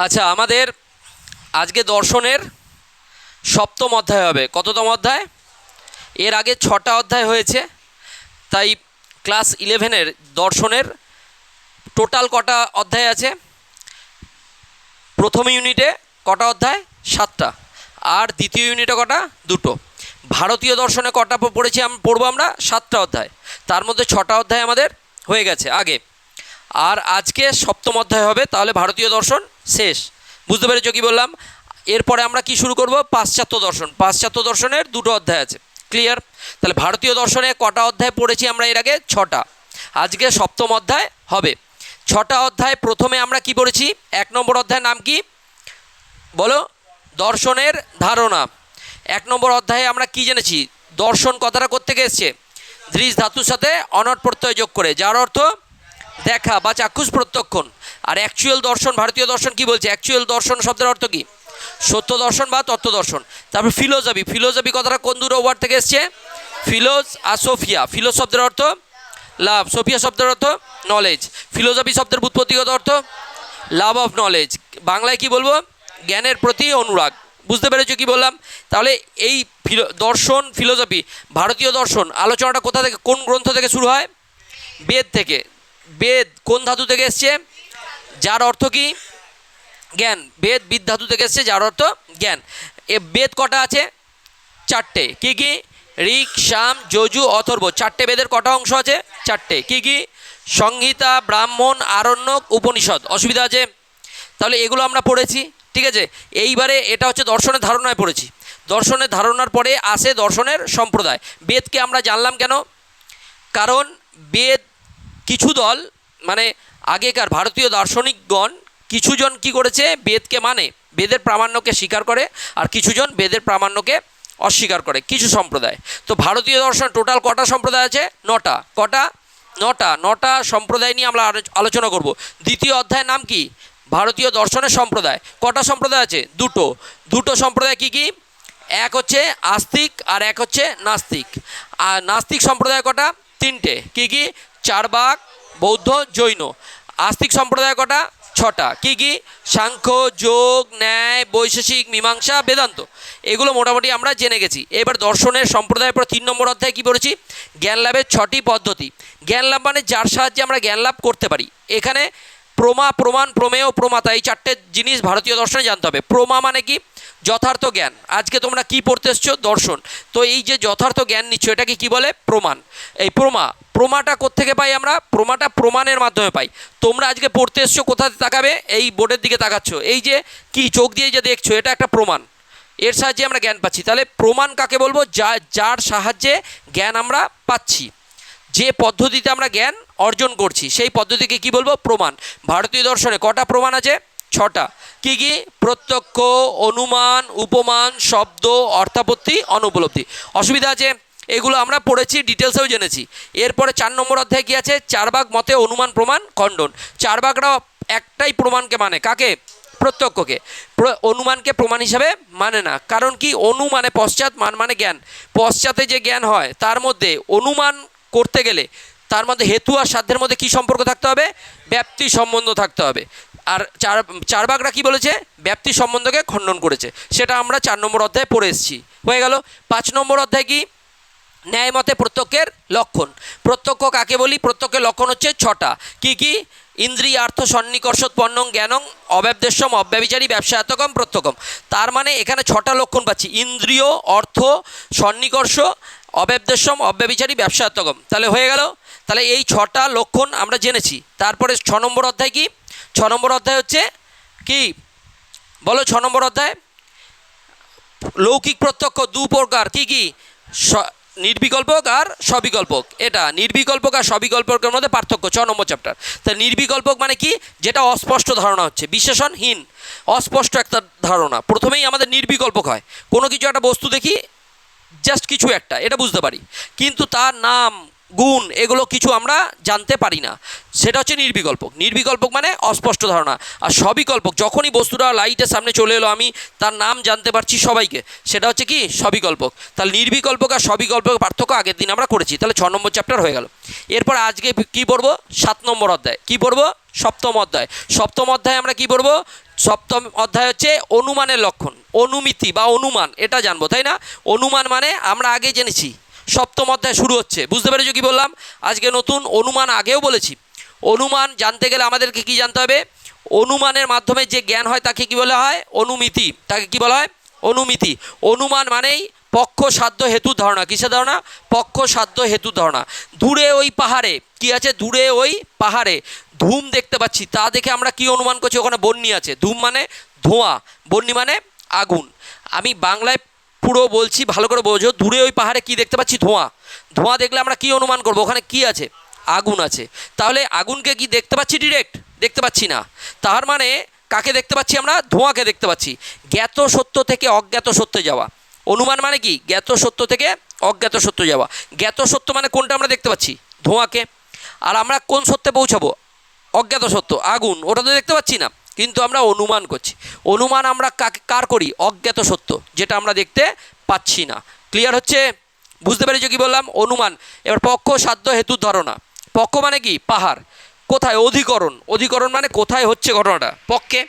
আচ্ছা, আমাদের আজকে দর্শনের সপ্তম অধ্যায় হবে। কততম অধ্যায়? এর আগে 6টা অধ্যায় হয়েছে, তাই ক্লাস 11-এর দর্শনের টোটাল কটা অধ্যায় আছে? প্রথম ইউনিটে কটা অধ্যায়? 7টা। আর দ্বিতীয় ইউনিটে কটা? 2টো। ভারতীয় দর্শনে কটা পড়বো আমরা? 7টা অধ্যায়। তার মধ্যে 6টা অধ্যায় আমাদের হয়ে গেছে আগে, আর আজকে সপ্তম অধ্যায় হবে। তাহলে ভারতীয় দর্শন শেষ। বুঝতে পেরেছো কি বললাম? এরপরে আমরা কি শুরু করব? পাশ্চাত্য দর্শন। পাশ্চাত্য দর্শনের 2টো অধ্যায় আছে। ক্লিয়ার? তাহলে ভারতীয় দর্শনে কটা অধ্যায় পড়েছি আমরা এর আগে? 6টা। আজকে সপ্তম অধ্যায় হবে। 6টা অধ্যায় প্রথমে আমরা কি পড়েছি? 1 নম্বর অধ্যায়ের নাম কি বলো? দর্শনের ধারণা। 1 নম্বর অধ্যায়ে আমরা কি জেনেছি? দর্শন কথাটা কোত্থেকে এসছে? দৃশ ধাতুর সাথে অনট প্রত্যয় যোগ করে, যার অর্থ দেখা বা চাক্ষুষ প্রত্যক্ষণ। আর অ্যাকচুয়াল দর্শন, ভারতীয় দর্শন কি বলছে? অ্যাকচুয়াল দর্শন শব্দের অর্থ কি? সত্য দর্শন বা তত্ত্ব দর্শন। তারপর ফিলোসফি। ফিলোসফি কথাটা কোন দুটো ওয়ার্ড থেকে এসছে? ফিলোস আর সোফিয়া। ফিলোস শব্দের অর্থ লাভ, সোফিয়া শব্দের অর্থ নলেজ। ফিলোসফি শব্দের ব্যুৎপত্তিগত অর্থ লাভ অফ নলেজ। বাংলায় কি বলবো? জ্ঞানের প্রতি অনুরাগ। বুঝতে পেরেছো কি বললাম? তাহলে এই দর্শন, ফিলোসফি, ভারতীয় দর্শন আলোচনাটা কোথা থেকে, কোন গ্রন্থ থেকে শুরু হয়? বেদ থেকে। বেদ কোন ধাতু থেকে এসছে? যার অর্থ কি? জ্ঞান। বেদ বিদ ধাতু থেকে এসছে, যার অর্থ জ্ঞান। এ বেদ কটা আছে? 4টে। কি কি? ঋক, সাম, যজু, অথর্ব। 4টে বেদের কটা অংশ আছে? 4টে। কি কি? সংহিতা, ব্রাহ্মণ, আরণ্যক, উপনিষদ। অসুবিধা আছে? তাহলে এগুলো আমরা পড়েছি, ঠিক আছে। এইবারে এটা হচ্ছে দর্শনের ধারণায় পড়েছি। দর্শনের ধারণার পরে আসে দর্শনের সম্প্রদায়। বেদকে আমরা জানলাম কেন? কারণ বেদ কিছু দল, মানে আগেকার ভারতীয় দার্শনিকগণ কিছুজন কি করেছে? বেদকে মানে, বেদের প্রামাণ্যকে স্বীকার করে, আর কিছুজন বেদের প্রামাণ্যকে অস্বীকার করে, কিছু সম্প্রদায়। তো ভারতীয় দর্শন টোটাল কটা সম্প্রদায় আছে? 9টা। কটা? 9টা সম্প্রদায় নিয়ে আমরা আলোচনা করব। দ্বিতীয় অধ্যায়ের নাম কি? ভারতীয় দর্শনের সম্প্রদায়। কটা সম্প্রদায় আছে? 2টো সম্প্রদায়। কি কি? এক হচ্ছে আস্তিক আর এক হচ্ছে নাস্তিক। আর নাস্তিক সম্প্রদায় কটা? 3টে। কি কি? চারবাক, বৌদ্ধ, জৈন। আস্তিক সম্প্রদায় কটা? 6টা। কি কি? সাংখ্য, যোগ, ন্যায়, বৈশেষিক, মীমাংসা, বেদান্ত। এগুলো মোটামুটি আমরা জেনে গেছি। এবার দর্শনের সম্প্রদায়ের পর 3 নম্বর অধ্যায়ে কী পড়েছি? জ্ঞান লাভের 6টি পদ্ধতি। জ্ঞান লাভ মানে যার সাহায্যে আমরা জ্ঞান লাভ করতে পারি। এখানে প্রমা, প্রমাণ, প্রমেয়, প্রমাতা, এই 4টে জিনিস ভারতীয় দর্শনে জানতে হবে। প্রমা মানে কি? যথার্থ জ্ঞান। আজকে তোমরা কি পড়তে এসছো? দর্শন। তো এই যে যথার্থ জ্ঞান নিচ্ছ, এটাকে কি বলে? প্রমাণ। এই প্রমাটা কোত্থেকে পাই আমরা? প্রমাটা প্রমাণের মাধ্যমে পাই। তোমরা আজকে পড়তে এসছো, কোথাতে তাকাবে? এই বোর্ডের দিকে তাকাচ্ছ। এই যে কি চোখ দিয়ে যে দেখছো, এটা একটা প্রমাণ। এর সাহায্যে আমরা জ্ঞান পাচ্ছি। তাহলে প্রমাণ কাকে বলবো? যার সাহায্যে জ্ঞান আমরা পাচ্ছি, যে পদ্ধতিতে আমরা জ্ঞান অর্জন করছি, সেই পদ্ধতিকে কি বলবো? প্রমাণ। ভারতীয় দর্শনে কটা প্রমাণ আছে? 6টা। কি কি? প্রত্যক্ষ, অনুমান, উপমান, শব্দ, অর্থাপত্তি, অনুপলব্ধি। অসুবিধা আছে? এগুলো আমরা পড়েছি, ডিটেলসেও জেনেছি। এরপরে 4 নম্বর অধ্যায় কী আছে? চারবাক মতে অনুমান, প্রমাণ, খণ্ডন। চারবাকরা একটাই প্রমাণকে মানে। কাকে? প্রত্যক্ষকে। অনুমানকে প্রমাণ হিসাবে মানে না। কারণ কি? অনু মানে পশ্চাৎ, মান মানে জ্ঞান। পশ্চাতে যে জ্ঞান হয় তার মধ্যে অনুমান করতে গেলে তার মধ্যে হেতু আর সাধ্যের মধ্যে কী সম্পর্ক থাকতে হবে? ব্যাপ্তি সম্বন্ধ থাকতে হবে। আর চারবাকরা কি বলেছে? ব্যাপ্তি সম্বন্ধকে খণ্ডন করেছে। সেটা আমরা 4 নম্বর অধ্যায়ে পড়ে এসেছি। হয়ে গেল। 5 নম্বর অধ্যায় কি? ন্যায় মতে প্রত্যক্ষের লক্ষণ। প্রত্যক্ষ কাকে বলি? প্রত্যক্ষের লক্ষণ হচ্ছে 6টা। কি কি? ইন্দ্রিয়ার্থ সন্নিকর্ষোৎপন্নং জ্ঞানং অব্যবদেশ্যম অব্যবিচারী ব্যবসায়তকম প্রত্যক্ষম। তার মানে এখানে 6টা লক্ষণ পাচ্ছি: ইন্দ্রিয়, অর্থ, সন্নিকর্ষ, অব্যবদেশ্যম অব্যবিচারী ব্যবসায়তকম। তাহলে হয়ে গেল। তাহলে এই 6টা লক্ষণ আমরা জেনেছি। তারপরে 6 নম্বর অধ্যায় কি? 6 নম্বর অধ্যায় হচ্ছে কি বলো? 6 নম্বর অধ্যায় লৌকিক প্রত্যক্ষ 2 প্রকার। কি কি? নির্বিকল্পক আর সবিকল্পক। এটা নির্বিকল্পক আর সবিকল্পকের মধ্যে পার্থক্য। 6 নম্বর চ্যাপ্টার। তাই নির্বিকল্পক মানে কি? যেটা অস্পষ্ট ধারণা হচ্ছে, বিশেষণহীন, অস্পষ্ট একটা ধারণা। প্রথমেই আমাদের নির্বিকল্পক হয়। কোনো কিছু একটা বস্তু দেখি, জাস্ট কিছু একটা, এটা বুঝতে পারি, কিন্তু তার নাম, গুণ, এগুলো কিছু আমরা জানতে পারি না। সেটা হচ্ছে নির্বিকল্পক। নির্বিকল্পক মানে অস্পষ্ট ধারণা। আর সবিকল্পক, যখনই বস্তুটা লাইটের সামনে চলে এলো, আমি তার নাম জানতে পারছি সবাইকে, সেটা হচ্ছে কি? সবিকল্পক। তাহলে নির্বিকল্পক আর সবিকল্পক পার্থক্য আগের দিন আমরা করেছি। তাহলে 6 নম্বর চ্যাপ্টার হয়ে গেল। এরপর আজকে কি পড়বো? 7 নম্বর অধ্যায়। কি পড়বো? সপ্তম অধ্যায়। সপ্তম অধ্যায়ে আমরা কি পড়বো? সপ্তম অধ্যায় হচ্ছে অনুমানের লক্ষণ, অনুমিতি বা অনুমান, এটা জানবো, তাই না? অনুমান মানে আমরা আগে জেনেছি, সপ্তম অধ্যায় শুরু হচ্ছে, বুঝতে পেরেছো কি বললাম? আজকে নতুন অনুমান আগেও বলেছি। অনুমান জানতে গেলে আমাদেরকে কি জানতে হবে? অনুমানের মাধ্যমে যে জ্ঞান হয় তাকে কি বলা হয়? অনুমিতি। তাকে কি বলা হয়? অনুমিতি। অনুমান মানেই পক্ষ সাধ্য হেতু ধারণা। কিসের ধারণা? পক্ষ সাধ্য হেতু ধারণা। দূরে ওই পাহাড়ে কি আছে? দূরে ওই পাহাড়ে ধূম দেখতে পাচ্ছি, তা দেখে আমরা কি অনুমান করছি? ওখানে বন্যি আছে। ধূম মানে ধোঁয়া, বন্যি মানে আগুন। আমি বাংলায় পুরো বলছি, ভালো করে বোঝো। দূরে ওই পাহাড়ে কি দেখতে পাচ্ছি? ধোঁয়া। ধোঁয়া দেখলে আমরা কি অনুমান করব? ওখানে কি আছে? আগুন আছে। তাহলে আগুনকে কি দেখতে পাচ্ছি ডিরেক্ট? দেখতে পাচ্ছি না। তার মানে কাকে দেখতে পাচ্ছি আমরা? ধোঁয়াকে দেখতে পাচ্ছি। জ্ঞাত সত্য থেকে অজ্ঞাত সত্যে যাওয়া। অনুমান মানে কি? জ্ঞাত সত্য থেকে অজ্ঞাত সত্য যাওয়া। জ্ঞাত সত্য মানে কোনটা আমরা দেখতে পাচ্ছি? ধোঁয়াকে। আর আমরা কোন সত্যে পৌঁছাবো? অজ্ঞাত সত্য, আগুন, ওটা তো দেখতে পাচ্ছি না, কিন্তু আমরা অনুমান করছি। অনুমান আমরা কার করি? অজ্ঞাত সত্য, যেটা আমরা দেখতে পাচ্ছি না। ক্লিয়ার হচ্ছে? বুঝতে পেরেছো কি বললাম? অনুমান। এবার পক্ষ সাধ্য হেতু ধারণা। পক্ষ মানে কি? পাহাড়। কোথায়? অধিকরণ। অধিকরণ মানে কোথায় হচ্ছে ঘটনাটা? পক্ষে,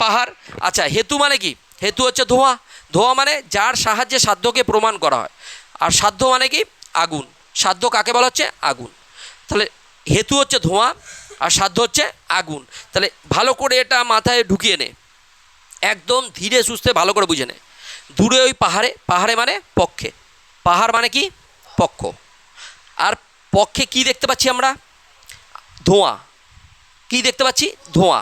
পাহাড়। আচ্ছা, হেতু মানে কি? হেতু হচ্ছে ধোঁয়া। ধোঁয়া মানে যার সাহায্যে সাধ্যকে প্রমাণ করা হয়। আর সাধ্য মানে কি? আগুন। সাধ্য কাকে বলা হচ্ছে? আগুন। তাহলে হেতু হচ্ছে ধোঁয়া আর সাধ্য হচ্ছে আগুন। তাহলে ভালো করে এটা মাথায় ঢুকিয়ে নে, একদম ধীরে সুস্থে ভালো করে বুঝে নে। দূরে ওই পাহাড়ে, পাহাড়ে মানে পক্ষে, পাহাড় মানে কি? পক্ষ। আর পক্ষে কি দেখতে পাচ্ছি আমরা? ধোঁয়া। কি দেখতে পাচ্ছি? ধোঁয়া।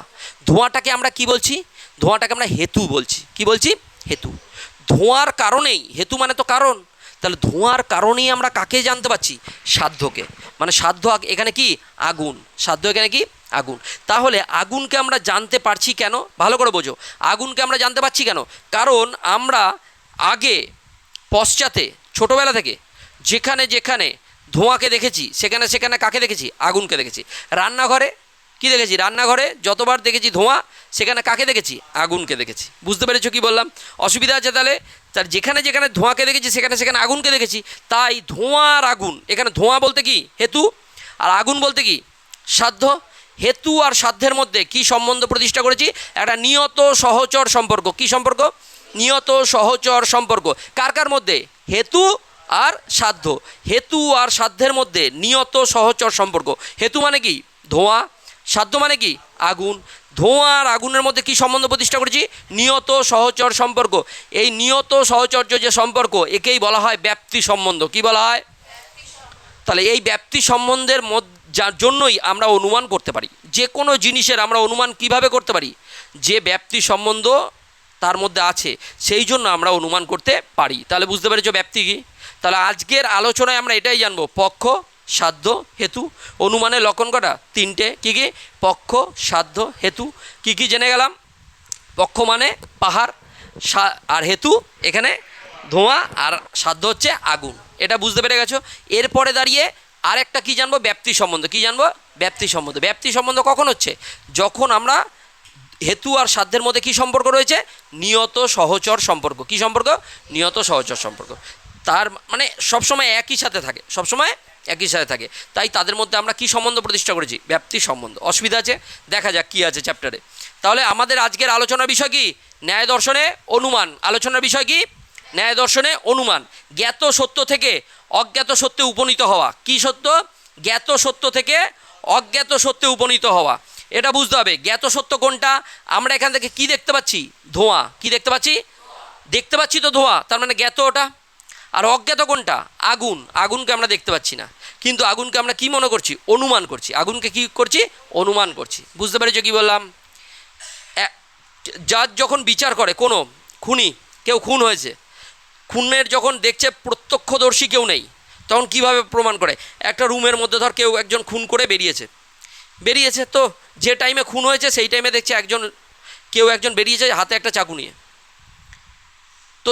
ধোঁয়াটাকে আমরা কি বলছি? ধোঁয়াটাকে আমরা হেতু বলছি। কি বলছি? হেতু। ধোঁয়ার কারণেই, হেতু মানে তো কারণ, তাহলে ধোঁয়ার কারণেই আমরা কাকে জানতে পাচ্ছি? সাধ্যকে। মানে সাধ্য এখানে কি? আগুন। সাধ্য এখানে কি? আগুন। তাহলে আগুনকে আমরা জানতে পারছি কেন? ভালো করে বোঝো। আগুনকে আমরা জানতে পারছি কেন? কারণ আমরা আগে পশ্চাতে ছোটোবেলা থেকে যেখানে যেখানে ধোঁয়াকে দেখেছি, সেখানে সেখানে কাকে দেখেছি? আগুনকে দেখেছি। রান্নাঘরে কি দেখেছি? রান্নাঘরে যতবার দেখেছি ধোঁয়া, সেখানে কাকে দেখেছি? আগুনকে দেখেছি। বুঝতে পেরেছো কি বললাম? অসুবিধা আছে তাহলে? তার যেখানে যেখানে ধোঁয়াকে দেখেছি সেখানে সেখানে আগুনকে দেখেছি। তাই ধোঁয়া আর আগুন, এখানে ধোঁয়া বলতে কি? হেতু, আর আগুন বলতে কি? সাধ্য। হেতু আর সাধ্যের মধ্যে কি সম্বন্ধ প্রতিষ্ঠা করেছি? একটা নিয়ত সহচর সম্পর্ক। কি সম্পর্ক? নিয়ত সহচর সম্পর্ক। কার কার মধ্যে? হেতু আর সাধ্য। হেতু আর সাধ্যের মধ্যে নিয়ত সহচর সম্পর্ক। হেতু মানে কি? ধোঁয়া। সাধ্য মানে কি? আগুন। ধোঁয়া আর আগুনের মধ্যে কি সম্বন্ধ প্রতিষ্ঠা করেছি? নিয়ত সহচর সম্পর্ক। এই নিয়ত সহচর্য যে সম্পর্ক, একেই বলা হয় ব্যাপ্তি সম্বন্ধ। কি বলা হয়? তাহলে এই ব্যাপ্তি সম্বন্ধের যার জন্যই আমরা অনুমান করতে পারি। যে কোনো জিনিসের আমরা অনুমান কিভাবে করতে পারি? যে ব্যাপ্তি সম্বন্ধ তার মধ্যে আছে, সেই জন্য আমরা অনুমান করতে পারি। তাহলে বুঝতে পেরেছো ব্যাপ্তি কী? তাহলে আজকের আলোচনায় আমরা এটাই জানবো, পক্ষ, সাধ্য, হেতু। অনুমানের লক্ষণ কটা? তিনটে। কী কী? পক্ষ, সাধ্য, হেতু। কী কী জেনে গেলাম? পক্ষ মানে পাহাড়, আর হেতু এখানে ধোঁয়া, আর সাধ্য হচ্ছে আগুন। এটা বুঝতে পেরে গেছো? এরপরে দাঁড়িয়ে আরেকটা কী জানবো? ব্যাপ্তি সম্বন্ধ। কী জানবো? ব্যাপ্তি সম্বন্ধ। ব্যাপ্তি সম্বন্ধ কখন হচ্ছে? যখন আমরা হেতু আর সাধ্যের মধ্যে কী সম্পর্ক রয়েছে? নিয়ত সহচর সম্পর্ক। কী সম্পর্ক? নিয়ত সহচর সম্পর্ক। তার মানে সবসময় একই সাথে থাকে, সবসময় একই সাথে থাকে। তাই তাদের মধ্যে আমরা কী সম্বন্ধ প্রতিষ্ঠা করেছি? ব্যাপ্তি সম্বন্ধ। অসুবিধা আছে? দেখা যাক কী আছে চ্যাপ্টারে। তাহলে আমাদের আজকের আলোচনার বিষয় কি? ন্যায় দর্শনে অনুমান। আলোচনার বিষয় কি? ন্যায় দর্শনে অনুমান। জ্ঞাত সত্য থেকে অজ্ঞাত সত্যে উপনীত হওয়া। কি সত্য? জ্ঞাত সত্য থেকে অজ্ঞাত সত্যে উপনীত হওয়া। এটা বুঝতে হবে। জ্ঞাত সত্য কোনটা? আমরা এখান থেকে কি দেখতে পাচ্ছি? ধোঁয়া। কি দেখতে পাচ্ছি? দেখতে পাচ্ছি তো ধোঁয়া, তার মানে জ্ঞাত ওটা। আর অজ্ঞাত কোনটা? আগুন। আগুনকে আমরা দেখতে পাচ্ছি না, কিন্তু আগুনকে আমরা কি মনে করছি? অনুমান করছি। আগুনকে কি করছি? অনুমান করছি। বুঝতে পেরেছো কি বললাম? জাজ যখন বিচার করে, কোনো খুনি, কেউ খুন হয়েছে, খুনের যখন দেখছে প্রত্যক্ষদর্শী কেউ নেই, তখন কিভাবে প্রমাণ করে? একটা রুমের মধ্যে ধর কেউ একজন খুন করে বেরিয়েছে তো যে টাইমে খুন হয়েছে সেই টাইমে দেখছে কেউ একজন বেরিয়েছে হাতে একটা চাকু নিয়ে। তো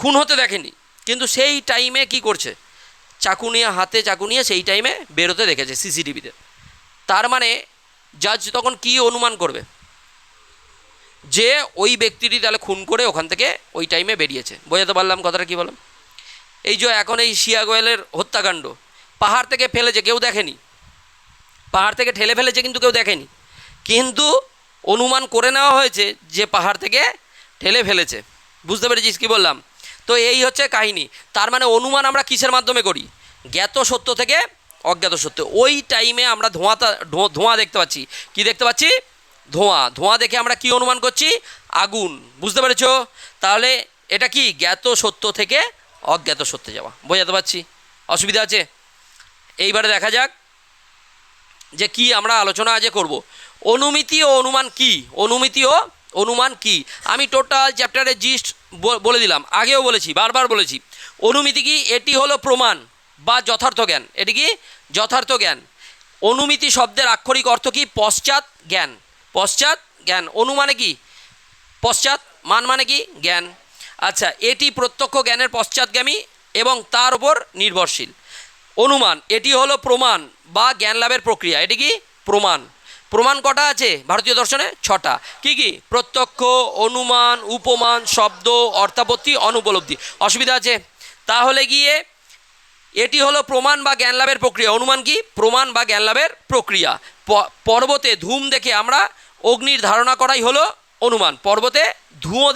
খুন হতে দেখেনি, কিন্তু সেই টাইমে কি করছে? হাতে চাকু নিয়ে সেই টাইমে বেরোতে দেখেছে সিসিটিভিতে। তার মানে জাজ তখন কি অনুমান করবে? যে ওই ব্যক্তিটি তাহলে খুন করে ওখান থেকে ওই টাইমে বেরিয়েছে। বোঝাতে পারলাম কথাটা? কি বললাম? এই যে এখন এই শিয়া গোয়েলের হত্যাকাণ্ড, পাহাড় থেকে ফেলেছে, কেউ দেখেনি। পাহাড় থেকে ঠেলে ফেলেছে, কিন্তু কেউ দেখেনি। কিন্তু অনুমান করে নেওয়া হয়েছে যে পাহাড় থেকে ঠেলে ফেলেছে। বুঝতে পেরেছিস কী বললাম? তো এই হচ্ছে কাহিনী। তার মানে অনুমান আমরা কিসের মাধ্যমে করি? জ্ঞাত সত্য থেকে অজ্ঞাত সত্য। ওই টাইমে আমরা ধোঁয়া দেখতে পাচ্ছি। কি দেখতে পাচ্ছি? ধোঁয়া দেখে আমরা কি অনুমান করছি? আগুন। বুঝতে পেরেছো? তাহলে এটা কি জ্ঞাত সত্য থেকে অজ্ঞাত সত্যে যাওয়া। বোঝাতে পারছি? অসুবিধা আছে? এইবারে দেখা যাক যে কি আমরা আলোচনা আজ করব। অনুমিতি ও অনুমান কি? অনুমিতি ও অনুমান কি? আমি টোটাল চ্যাপ্টারের জিস্ট বলে দিলাম, আগেও বলেছি, বারবার বলেছি। অনুমিতি কি? এটি হলো প্রমাণ বা যথার্থ জ্ঞান। এটি কি? যথার্থ জ্ঞান। অনুমিতি শব্দের আক্ষরিক অর্থ কি? পশ্চাৎ জ্ঞান। পশ্চাৎ জ্ঞান। অনুমানে কি? পশ্চাৎ, মান মানে কি? জ্ঞান। আচ্ছা, এটি প্রত্যক্ষ জ্ঞানের পশ্চাৎগামী এবং তার উপর নির্ভরশীল। অনুমান এটি হলো প্রমাণ বা জ্ঞান লাভের প্রক্রিয়া। এটি কি? প্রমাণ। প্রমাণ কটা আছে ভারতীয় দর্শনে? 6টা। কি কি? প্রত্যক্ষ, অনুমান, উপমান, শব্দ, অর্থাপত্তি, অনুপলব্ধি। অসুবিধা আছে? তাহলে গিয়ে এটি হলো প্রমাণ বা জ্ঞান লাভের প্রক্রিয়া। অনুমান কি? প্রমাণ বা জ্ঞান লাভের প্রক্রিয়া। পর্বতে ধূম দেখে আমরা অগ্নির ধারণা করাই হলো অনুমান। পর্বতে ধুঁয়ো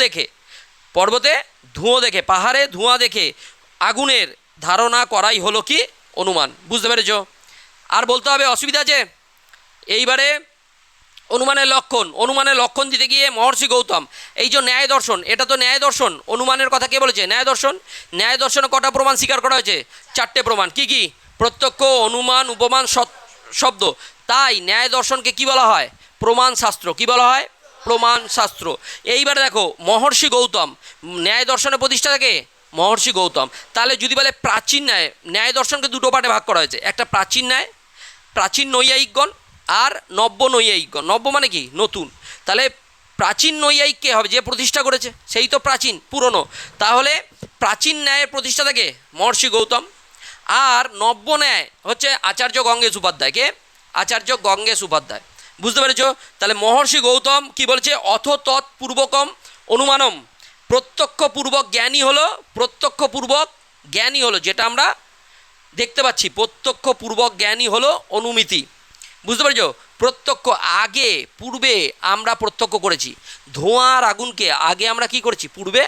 দেখে, পাহাড়ে ধোঁয়া দেখে আগুনের ধারণা করাই হলো কি? অনুমান। বুঝতে পেরেছ? আর বলতে হবে? অসুবিধা আছে? এইবারে অনুমানের লক্ষণ দিতে গিয়ে মহর্ষি গৌতম, এই যে ন্যায় দর্শন, এটা তো ন্যায় দর্শন। অনুমানের কথা কে বলেছে? ন্যায় দর্শন। ন্যায় দর্শনে কটা প্রমাণ স্বীকার করা হয়েছে? 4টে প্রমাণ। কি কি? প্রত্যক্ষ, অনুমান, উপমান, শব্দ। তাই ন্যায় দর্শনকে কি বলা হয়? প্রমাণ শাস্ত্র। কি বলা হয়? প্রমাণ শাস্ত্র। এইবারে দেখো, মহর্ষি গৌতম, ন্যায় দর্শনের প্রতিষ্ঠাতা কে? মহর্ষি গৌতম। তাহলে যদি বলে প্রাচীন ন্যায় দর্শনকে দুটো পার্টে ভাগ করা হয়েছে। একটা প্রাচীন ন্যায়, প্রাচীন নৈয়ায়িকগণ, আর নব্য নৈয়ায়িকগণ। নব্য মানে কি? নতুন। তাহলে প্রাচীন নৈয়ায়িক কে হবে? যে প্রতিষ্ঠা করেছে, সেই তো প্রাচীন, পুরনো। তাহলে প্রাচীন ন্যায়ের প্রতিষ্ঠাতা কে? মহর্ষি গৌতম। আর নব্য ন্যায় হচ্ছে আচার্য গঙ্গেশ উপাধ্যায়। কে? আচার্য গঙ্গেশ উপাধ্যায়। বুঝতে পেরেছ? তাহলে মহর্ষি গৌতম কি বলছে? অথ তৎপূর্বকম অনুমানম। প্রত্যক্ষপূর্বক জ্ঞানই হলো যেটা আমরা দেখতে পাচ্ছি। প্রত্যক্ষপূর্বক জ্ঞানই হলো অনুমিতি। বুঝতে পেরেছ? প্রত্যক্ষ, আগে পূর্বে আমরা প্রত্যক্ষ করেছি। ধোঁয়ার আগুনকে আগে আমরা কি করেছি? পূর্বে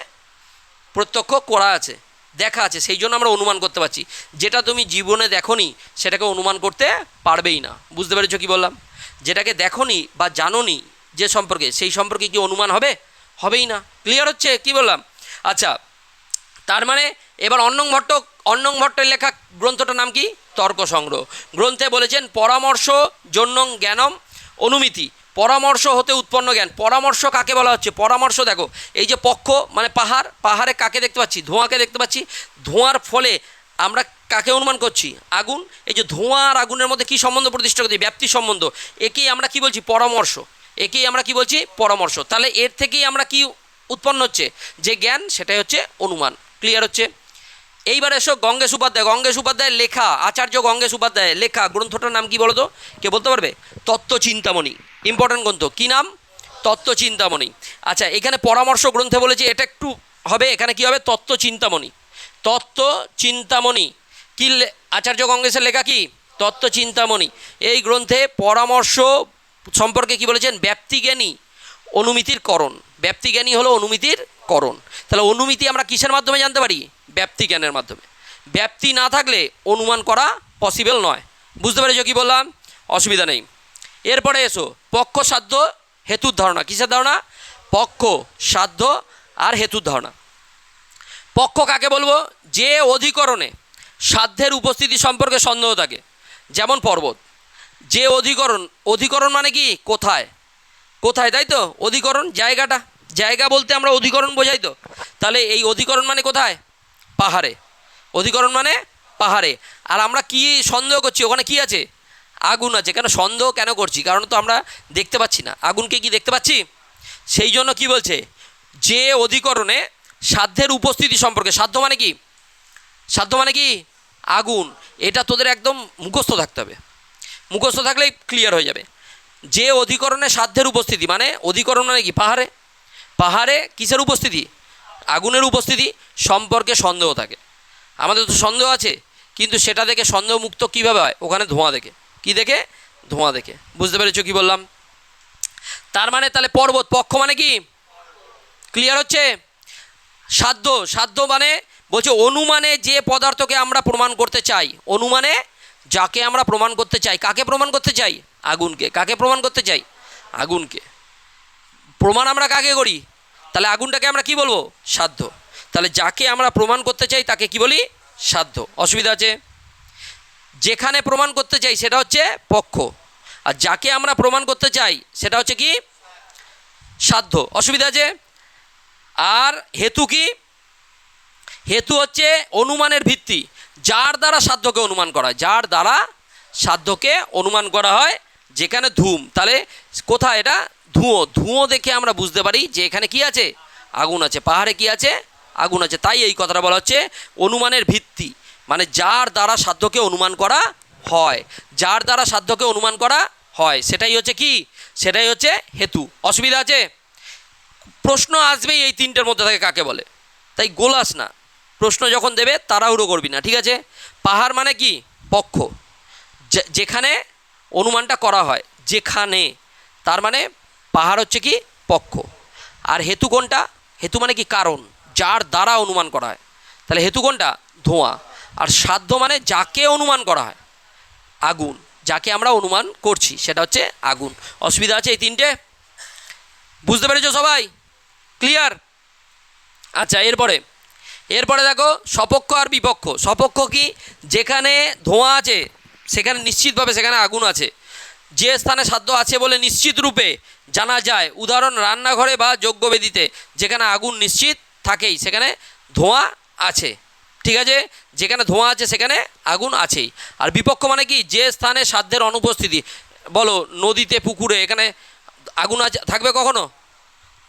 প্রত্যক্ষ করা আছে, দেখা আছে, সেই জন্য আমরা অনুমান করতে পারছি। যেটা তুমি জীবনে দেখোনি সেটাকে অনুমান করতে পারবেই না। বুঝতে পেরেছ কি বললাম? যেটাকে দেখোনি বা জানোনি যে সম্পর্কে, সেই সম্পর্কে কি অনুমান হবে? হবেই না। ক্লিয়ার হচ্ছে কি বললাম? আচ্ছা, তার মানে এবার অন্নং ভট্টের লেখা গ্রন্থটার নাম কি? তর্ক সংগ্রহ। গ্রন্থে বলেছেন পরামর্শ জন্যং জ্ঞানম অনুমিতি। পরামর্শ হতে উৎপন্ন জ্ঞান। পরামর্শ কাকে বলা হচ্ছে? পরামর্শ দেখো, এই যে পক্ষ মানে পাহাড়ে কাকে দেখতে পাচ্ছি? ধোঁয়াকে দেখতে পাচ্ছি। ধোঁয়ার ফলে আমরা কাকে অনুমান করছি? আগুন। এই যে ধোঁয়া আর আগুনের মধ্যে কী সম্বন্ধ প্রতিষ্ঠা করছি? ব্যাপ্তি সম্বন্ধ। একেই আমরা কি বলছি? পরামর্শ। একেই আমরা কি বলছি? পরামর্শ। তাহলে এর থেকেই আমরা কি উৎপন্ন হচ্ছে? যে জ্ঞান, সেটাই হচ্ছে অনুমান। ক্লিয়ার হচ্ছে? এইবার এসো গঙ্গেশ উপাধ্যায়ের লেখা, আচার্য গঙ্গেশ উপাধ্যায়ের লেখা গ্রন্থটার নাম কি বলো তো? কে বলতে পারবে? তত্ত্বচিন্তামণি। ইম্পর্টেন্ট গ্রন্থ। কী নাম? তত্ত্বচিন্তামণি। আচ্ছা, এখানে পরামর্শ গ্রন্থে বলেছে, এটা একটু হবে, এখানে কি হবে? তত্ত্বচিন্তামণি। কি আচার্য গঙ্গেশের লেখা কি? তত্ত্বচিন্তামণি। এই গ্রন্থে পরামর্শ সম্পর্কে কি বলেছেন? ব্যাপ্তিজ্ঞানী অনুমিতির করণ। ব্যাপ্তিজ্ঞানী হলো অনুমিতির করণ। তাহলে অনুমিতি আমরা কিসের মাধ্যমে জানতে পারি? ব্যাপ্তি জ্ঞানের মাধ্যমে। ব্যাপ্তি না থাকলে অনুমান করা পসিবল নয়। বুঝতে পেরেছো কি বললাম? অসুবিধা নেই। এরপরে এসো পক্ষ, সাধ্য, হেতুর ধারণা। কিসের ধারণা? পক্ষ, সাধ্য আর হেতুর ধারণা। পক্ষ কাকে বলবো? যে অধিকরণে সাধ্যের উপস্থিতি সম্পর্কে সন্দেহ থাকে। যেমন পর্বত। যে অধিকরণ মানে কি? কোথায়, তাই তো? অধিকরণ জায়গা বলতে আমরা অধিকরণ বোঝাই তো। তাহলে এই অধিকরণ মানে কোথায়? পাহাড়ে। অধিকরণ মানে পাহাড়ে। আর আমরা কি সন্দেহ করছি? ওখানে কি আছে? আগুন আছে। কেন সন্দেহ কেন করছি? কারণ তো আমরা দেখতে পাচ্ছি না। আগুনকে কি দেখতে পাচ্ছি? সেই জন্য কি বলছে? যে অধিকরণে সাধ্যের উপস্থিতি সম্পর্কে। সাধ্য মানে কি? আগুন। এটা তোদের একদম মুখস্থ থাকতে হবে। মুখস্থ থাকলেই ক্লিয়ার হয়ে যাবে। যে অধিকরণে সাধ্যের উপস্থিতি, মানে অধিকরণ মানে কি? পাহাড়ে কিসের উপস্থিতি? আগুনের উপস্থিতি সম্পর্কে সন্দেহ থাকে। আমাদের তো সন্দেহ আছে, কিন্তু সেটা দেখে সন্দেহমুক্ত কীভাবে হয়? ওখানে ধোঁয়া দেখে। কি দেখে? ধোঁয়া দেখে। বুঝতে পেরেছো কি বললাম? তার মানে তাহলে পর্বত, পক্ষ মানে কি? ক্লিয়ার হচ্ছে? সাধ্য, সাধ্য মানে বলছে অনুমানে যে পদার্থকে আমরা প্রমাণ করতে চাই, অনুমানে যাকে আমরা প্রমাণ করতে চাই, কাকে প্রমাণ করতে চাই? আগুনকে। কাকে প্রমাণ করতে চাই? আগুনকে। প্রমাণ আমরা কাকে করি? তাহলে আগুনটাকে আমরা কি বলবো? সাধ্য। তাহলে যাকে আমরা প্রমাণ করতে চাই তাকে কি বলি? সাধ্য। অসুবিধা আছে? যেখানে প্রমাণ করতে চাই সেটা হচ্ছে পক্ষ, আর যাকে আমরা প্রমাণ করতে চাই সেটা হচ্ছে কি? সাধ্য। অসুবিধা আছে? আর হেতু কি? হেতু হচ্ছে অনুমানের ভিত্তি, যার দ্বারা সাধ্যকে অনুমান করা হয়, যার দ্বারা সাধ্যকে অনুমান করা হয়। যেখানে ধূম, তাহলে কোথায় এটা? ধুঁয়ো। ধুঁয়ো দেখে আমরা বুঝতে পারি যে এখানে কি আছে? আগুন আছে। পাহাড়ে কি আছে? আগুন আছে। তাই এই কথাটা বলা হচ্ছে অনুমানের ভিত্তি, মানে যার দ্বারা সাধ্যকে অনুমান করা হয়, যার দ্বারা সাধ্যকে অনুমান করা হয় সেটাই হচ্ছে কি? সেটাই হচ্ছে হেতু। অসুবিধা আছে? প্রশ্ন আসবেই এই তিনটের মধ্যে থেকে কাকে বলে, তাই গোলাস না, প্রশ্ন যখন দেবে তাড়াহুড়ো করবি না, ঠিক আছে? পাহাড় মানে কি? পক্ষ, যেখানে অনুমানটা করা হয়, যেখানে, তার মানে পাহাড় হচ্ছে কি? পক্ষ। আর হেতু কোনটা? হেতু মানে কি? কারণ, যার দ্বারা অনুমান করা হয়। তাহলে হেতু কোনটা? ধোঁয়া। আর সাধ্য মানে যাকে অনুমান করা হয়, আগুন। যাকে আমরা অনুমান করছি সেটা হচ্ছে আগুন। অসুবিধা আছে? এই তিনটে বুঝতে পেরেছো সবাই? ক্লিয়ার? আচ্ছা, এরপরে দেখো সপক্ষ আর বিপক্ষ। সপক্ষ কি? যেখানে ধোঁয়া আছে সেখানে নিশ্চিতভাবে সেখানে আগুন আছে, যে স্থানে সাধ্য আছে বলে নিশ্চিত রূপে জানা যায়, উদাহরণ রান্নাঘরে বা যজ্ঞবেদিতে, যেখানে আগুন নিশ্চিত থাকেই সেখানে ধোঁয়া আছে, ঠিক আছে? যেখানে ধোঁয়া আছে সেখানে আগুন আছেই। আর বিপক্ষ মানে কি? যে স্থানে সাধ্যের অনুপস্থিতি, বলো নদীতে, পুকুরে, এখানে আগুন আছে, থাকবে কখনো?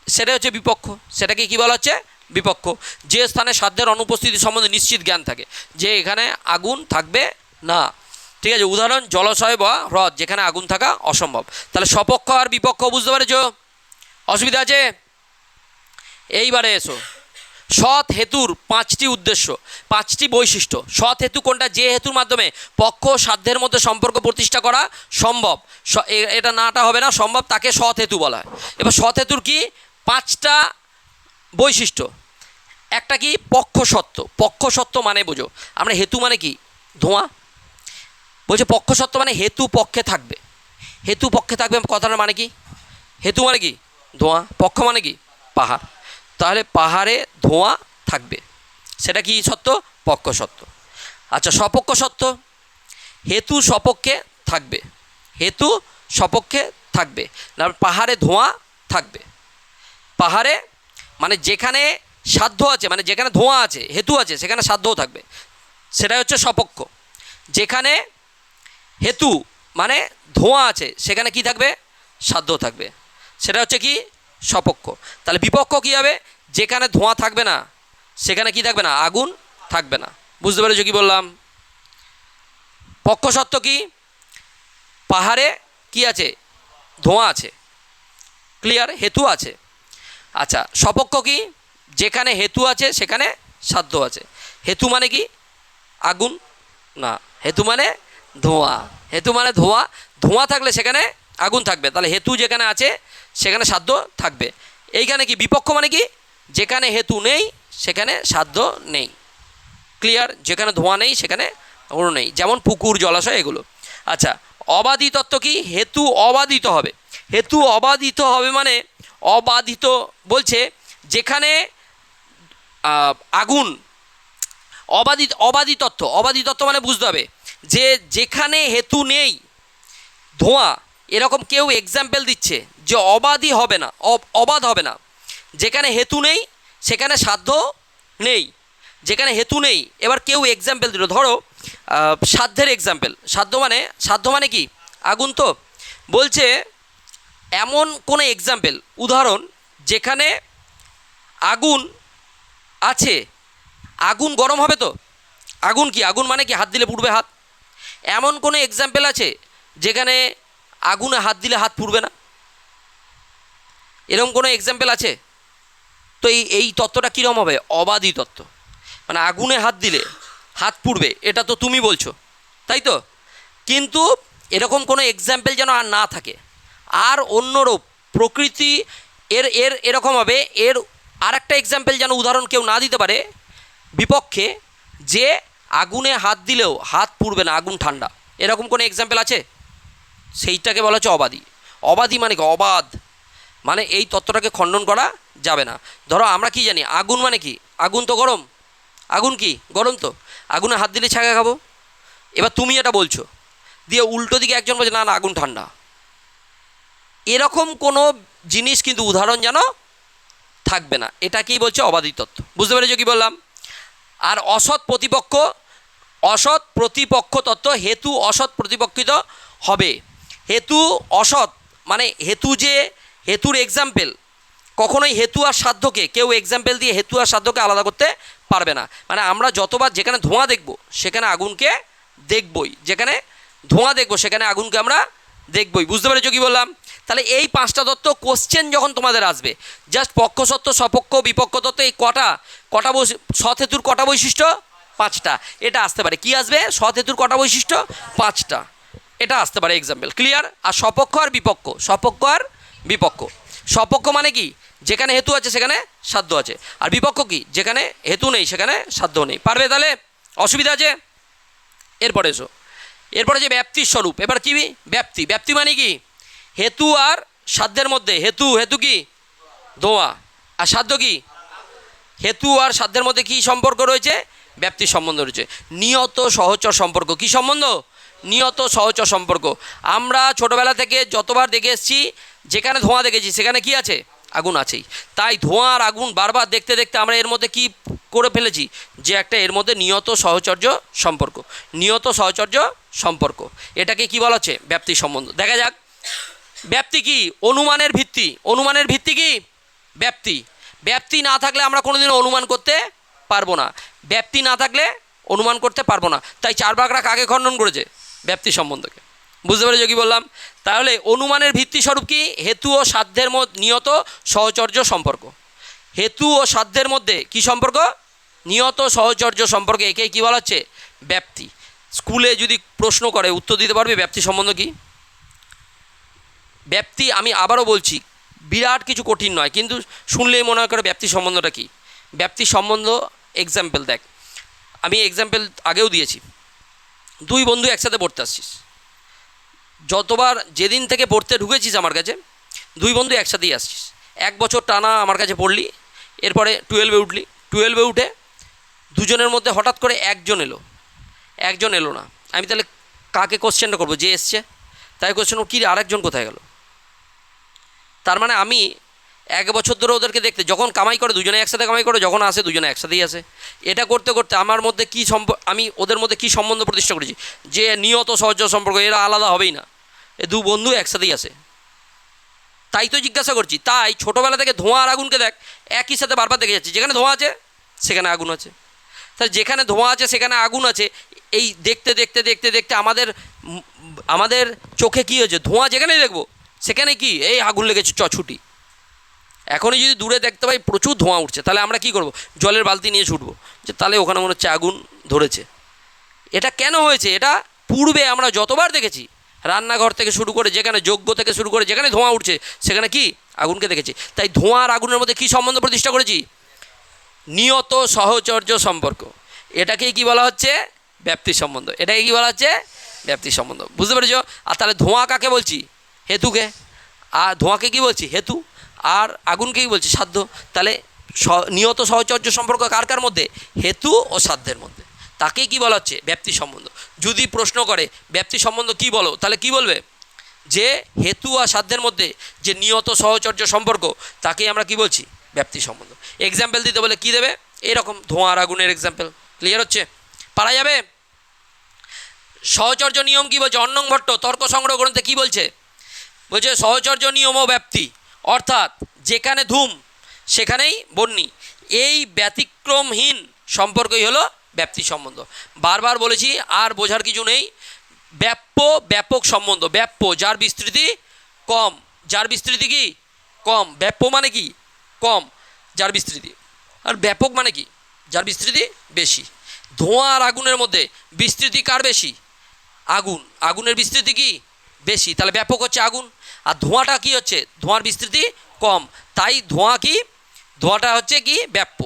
সেটা হচ্ছে বিপক্ষ। সেটাকে কি বলা হচ্ছে? বিপক্ষ। যে স্থানে সাধ্যের অনুপস্থিতি সম্বন্ধে নিশ্চিত জ্ঞান থাকে, যে এখানে আগুন থাকবে না, ঠিক আছে? উদাহরণ জলাশয় বা হ্রদ, যেখানে আগুন থাকা অসম্ভব। তাহলে সপক্ষ আর বিপক্ষ বুঝতে পেরেছ? অসুবিধা আছে? এইবারে এসো সৎ হেতুর পাঁচটি উদ্দেশ্য, পাঁচটি বৈশিষ্ট্য। সৎ হেতু কোনটা? যে হেতুর মাধ্যমে পক্ষ সাধ্যের মধ্যে সম্পর্ক প্রতিষ্ঠা করা সম্ভব, এটা নাটা হবে না, সম্ভব, তাকে সৎ হেতু বলা হয়। এবার সৎ হেতুর কি? পাঁচটা বৈশিষ্ট্য। একটা কি? পক্ষসত্ত্ব। পক্ষসত্ত্ব মানে বোঝো, আমরা হেতু মানে কি? ধোঁয়া। বলছে পক্ষসত্ত্ব মানে হেতু পক্ষে থাকবে। হেতু পক্ষে থাকবে কথাটার মানে কি? হেতু মানে কি? ধোঁয়া। পক্ষ মানে কি? পাহাড়। তাহলে পাহাড়ে ধোঁয়া থাকবে, সেটা কি সত্য? পক্ষ সত্য। আচ্ছা, সপক্ষ সত্য, হেতু সপক্ষে থাকবে, হেতু সপক্ষে থাকবে, না পাহাড়ে ধোঁয়া থাকবে। পাহাড়ে মানে যেখানে সাধ্য আছে, মানে যেখানে ধোঁয়া আছে, হেতু আছে, সেখানে সাধ্যও থাকবে, সেটাই হচ্ছে সপক্ষ। যেখানে হেতু মানে ধোঁয়া আছে সেখানে কি থাকবে? সাধ্য থাকবে, সেটা হচ্ছে কি? সপক্ষ। তাহলে বিপক্ষ কী হবে? যেখানে ধোঁয়া থাকবে না সেখানে কি থাকবে না? আগুন থাকবে না। বুঝতে পেরেছো কি বললাম? পক্ষ সত্য কি? পাহাড়ে কি আছে? ধোঁয়া আছে, ক্লিয়ার? হেতু আছে। আচ্ছা, সপক্ষ কি? যেখানে হেতু আছে সেখানে সাধ্য আছে। হেতু মানে কি? আগুন না, হেতু মানে ধোঁয়া। হেতু মানে ধোঁয়া, ধোঁয়া থাকলে সেখানে আগুন থাকবে, তাহলে হেতু যেখানে আছে সেখানে সাধ্য থাকবে। এইখানে কি? বিপক্ষ মানে কি? যেখানে হেতু নেই সেখানে সাধ্য নেই, ক্লিয়ার? যেখানে ধোঁয়া নেই সেখানে আগুন নেই, যেমন পুকুর, জলাশয়, এগুলো। আচ্ছা, অবাধি তত্ত্ব কি? হেতু অবাধিত হবে। হেতু অবাধিত হবে মানে অবাধিত বলছে যেখানে আগুন, অবাধি তত্ত্ব। অবাধি তত্ত্ব মানে বুঝতে হবে যে যেখানে হেতু নেই ধোঁয়া, এরকম কেউ এক্সাম্পল দিচ্ছে যে অবাধি হবে না, অবাধ হবে না। যেখানে হেতু নেই সেখানে সাধ্য নেই, যেখানে হেতু নেই। এবার কেউ এক্সাম্পল দিল, ধরো সাধ্যের এক্সাম্পল। সাধ্য মানে কি? আগুন। তো বলছে এমন কোনো এক্সাম্পল, উদাহরণ, যেখানে আগুন আছে, আগুন গরম হবে তো? আগুন কি? আগুন মানে কি? হাত দিলে পুড়বে হাত। এমন কোনো এক্সাম্পল আছে যেখানে আগুনে হাত দিলে হাত পুড়বে না? এরকম কোনো এক্সাম্পল আছে? তো এই তত্ত্বটা কীরকম হবে? অবাধি তত্ত্ব। মানে আগুনে হাত দিলে হাত পুড়বে, এটা তো তুমি বলছো, তাই তো? কিন্তু এরকম কোনো এক্সাম্পল যেন আর না থাকে। আর অন্যরূপ প্রকৃতি এর এর এরকম হবে। এর আর একটা এক্সাম্পল যেন উদাহরণ কেউ না দিতে পারে বিপক্ষে, যে আগুনে হাত দিলেও হাত পুড়বে না, আগুন ঠান্ডা, এরকম কোনো এক্সাম্পল আছে? সেইটাকে বলা হচ্ছে অবাধি। অবাধি মানে কি? অবাধ মানে এই তত্ত্বটাকে খণ্ডন করা যাবে না। ধরো আমরা কি জানি, আগুন মানে কি? আগুন তো গরম। আগুন কি? গরম। তো আগুনে হাত দিলে ছাকা খাবো। এবার তুমি এটা বলছো, দিয়ে উল্টো দিকে একজন বলছে না না আগুন ঠান্ডা। এরকম কোনো জিনিস কিন্তু উদাহরণ যেন থাকবে না। এটাকেই বলছে অবাধি তত্ত্ব। বুঝতে পেরেছো কি বললাম? আর অসৎ প্রতিপক্ষ, অসৎ প্রতিপক্ষ তত্ত্ব, হেতু অসৎ প্রতিপক্ষিত হবে। হেতু অসৎ মানে হেতু, যে হেতুর এক্সাম্পল কখনোই হেতু আর সাধ্যকে কেউ এক্সাম্পল দিয়ে হেতু আর সাধ্যকে আলাদা করতে পারবে না। মানে আমরা যতবার যেখানে ধোঁয়া দেখব সেখানে আগুনকে দেখবই, যেখানে ধোঁয়া দেখব সেখানে আগুনকে আমরা দেখবই। বুঝতে পেরেছো কি বললাম? তাহলে এই পাঁচটা তত্ত্ব কোশ্চেন যখন তোমাদের আসবে, জাস্ট পক্ষ সত্য, সপক্ষ, বিপক্ষ তত্ত্ব, এই কটা সৎ হেতুর কটা বৈশিষ্ট্য? পাঁচটা। এটা আসতে পারে। কি আসবে? সৎ হেতুর কটা বৈশিষ্ট্য? পাঁচটা। এটা আসতে পারে এক্সাম্পল। ক্লিয়ার? আর সপক্ষ আর বিপক্ষ, সপক্ষ আর বিপক্ষ। সপক্ষ মানে কি? যেখানে হেতু আছে সেখানে সাধ্য আছে। আর বিপক্ষ কি? যেখানে হেতু নেই সেখানে সাধ্য নেই। পারবে তাহলে? অসুবিধা আছে? এরপরে এসো, এরপরে যে ব্যাপ্তির স্বরূপ। এবার কি ব্যাপ্তি? ব্যাপ্তি মানে কি? হেতু আর সাধ্যের মধ্যে, হেতু হেতু কি? ধোঁয়া। আর সাধ্য কি? হেতু আর সাধ্যের মধ্যে কি সম্পর্ক রয়েছে? ব্যাপ্তির সম্বন্ধ রয়েছে। নিয়ত সহচর সম্পর্ক। কি সম্বন্ধ? নিয়ত সহচর সম্পর্ক। আমরা ছোটোবেলা থেকে যতবার দেখে এসেছি, যেখানে ধোঁয়া দেখেছি সেখানে কি আছে? আগুন আছেই। তাই ধোঁয়া আর আগুন বারবার দেখতে দেখতে আমরা এর মধ্যে কি করে ফেলেছি? যে একটা এর মধ্যে নিয়ত সহচর্য সম্পর্ক। নিয়ত সহচর্য সম্পর্ক, এটাকে কি বলা হচ্ছে? ব্যাপ্তি সম্বন্ধ। দেখা যাক ব্যাপ্তি কি? অনুমানের ভিত্তি। অনুমানের ভিত্তি কি? ব্যাপ্তি। ব্যাপ্তি না থাকলে আমরা কোনোদিনও অনুমান করতে পারবো না। ব্যাপ্তি না থাকলে অনুমান করতে পারবো না। তাই চার্বাকরা কাকে খণ্ডন করেছে? ব্যাপ্তি সম্বন্ধকে। বুঝতে পেরেছো কি বললাম? তাহলে অনুমানের ভিত্তি স্বরূপ কি? হেতু ও সাধ্যের মধ্যে নিয়ত সহচর্য সম্পর্ক। হেতু ও সাধ্যের মধ্যে কি সম্পর্ক? নিয়ত সহচর্য সম্পর্কে। একেই কী বলা হচ্ছে? ব্যাপ্তি। স্কুলে যদি প্রশ্ন করে উত্তর দিতে পারবে ব্যাপ্তি সম্বন্ধ কি? ব্যাপ্তি, আমি আবারও বলছি, বিরাট কিছু কঠিন নয়, কিন্তু শুনলেই মনে করে ব্যাপ্তি সম্বন্ধটা কি। ব্যাপ্তি সম্বন্ধ এক্সাম্পল দেখ, আমি এক্সাম্পল আগেও দিয়েছি। দুই বন্ধু একসাথে পড়তে আসছিস, যতবার যেদিন থেকে পড়তে ঢুকেছিস আমার কাছে, দুই বন্ধু একসাথেই আসছিস। 1 বছর টানা আমার কাছে পড়লি, এরপরে 12-এ উঠলি। 12-এ উঠে দুজনের মধ্যে হঠাৎ করে একজন এলো না। আমি তাহলে কাকে কোশ্চেনটা করবো? যে এসছে তাই কোশ্চেন, কী আরেকজন কোথায় গেল? তার মানে আমি 1 বছর ধরে ওদেরকে দেখতে, যখন কামাই করে দুজনে একসাথে কামাই করে, যখন আসে দুজনে একসাথেই আসে। এটা করতে করতে আমার মধ্যে কী আমি ওদের মধ্যে কী সম্বন্ধ প্রতিষ্ঠা করেছি? যে নিয়ত সহজ সম্পর্ক, এরা আলাদা হবেই না, এ দু বন্ধু একসাথেই আসে। তাই তো জিজ্ঞাসা করছি। তাই ছোটোবেলা থেকে ধোঁয়া আর আগুনকে দেখ, একই সাথে বারবার দেখে যাচ্ছি। যেখানে ধোঁয়া আছে সেখানে আগুন আছে। তাহলে যেখানে ধোঁয়া আছে সেখানে আগুন আছে, এই দেখতে দেখতে দেখতে দেখতে আমাদের চোখে কী হয়েছে? ধোঁয়া যেখানেই দেখবো সেখানে কি? এই আগুন লেগেছে, ছুটি। এখনই যদি দূরে দেখতে পাই প্রচুর ধোঁয়া উঠছে, তাহলে আমরা কি করব? জলের বালতি নিয়ে ছুটবো, যে তাহলে ওখানে মনে হচ্ছে আগুন ধরেছে। এটা কেন হয়েছে? এটা পূর্বে আমরা যতবার দেখেছি, রান্নাঘর থেকে শুরু করে, যেখানে যজ্ঞ থেকে শুরু করে যেখানে ধোঁয়া উঠছে সেখানে কি? আগুনকে দেখেছি। তাই ধোঁয়া আর আগুনের মধ্যে কী সম্বন্ধ প্রতিষ্ঠা করেছি? নিয়ত সহচর্য সম্পর্ক। এটাকেই কি বলা হচ্ছে? ব্যাপ্তি সম্বন্ধ। এটাকে কি বলা হচ্ছে? ব্যাপ্তি সম্বন্ধ। বুঝতে পেরেছ? আর তাহলে ধোঁয়া কাকে বলছি? হেতুকে। আর ধোঁয়াকে কি বলছি? হেতু। আর আগুনকেই বলছি সাধ্য। তাহলে নিয়ত সহচর্য সম্পর্ক কার কার মধ্যে? হেতু ও সাধ্যের মধ্যে। তাকেই কি বলা হচ্ছে? ব্যাপ্তি সম্বন্ধ। যদি প্রশ্ন করে ব্যাপ্তি সম্বন্ধ কি বলো, তাহলে কি বলবে? যে হেতু আর সাধ্যের মধ্যে যে নিয়ত সহচর্য সম্পর্ক, তাকেই আমরা কি বলছি? ব্যাপ্তি সম্বন্ধ। এক্সাম্পল দিতে বলে কি দেবে? এরকম ধোঁয়া আর আগুনের এক্সাম্পল। ক্লিয়ার হচ্ছে? পারা যাবে? সহচর্য নিয়ম কি বলছে? অন্নং ভট্ট তর্ক সংগ্রহ গ্রন্থে কি বলছে? বলছে সহচর্য নিয়ম ও ব্যাপ্তি, অর্থাৎ যেখানে ধূম সেখানেই বন্যি, এই ব্যতিক্রমহীন সম্পর্কই হলো ব্যাপ্তি সম্বন্ধ। বারবার বলেছি, আর বোঝার কিছু নেই। ব্যাপক সম্বন্ধ। ব্যাপ্য যার বিস্তৃতি কম, যার বিস্তৃতি কি? কম। ব্যাপ্য মানে কি? কম, যার বিস্তৃতি। আর ব্যাপক মানে কি? যার বিস্তৃতি বেশি। ধোঁয়া আর আগুনের মধ্যে বিস্তৃতি কার বেশি? আগুন। আগুনের বিস্তৃতি কি? বেশি। তাহলে ব্যাপক হচ্ছে আগুন। আর ধোঁয়াটা কি হচ্ছে, ধোঁয়ার বিস্তৃতি কম, তাই ধোঁয়া কি, ধোঁয়াটা হচ্ছে কি ব্যাপ্য।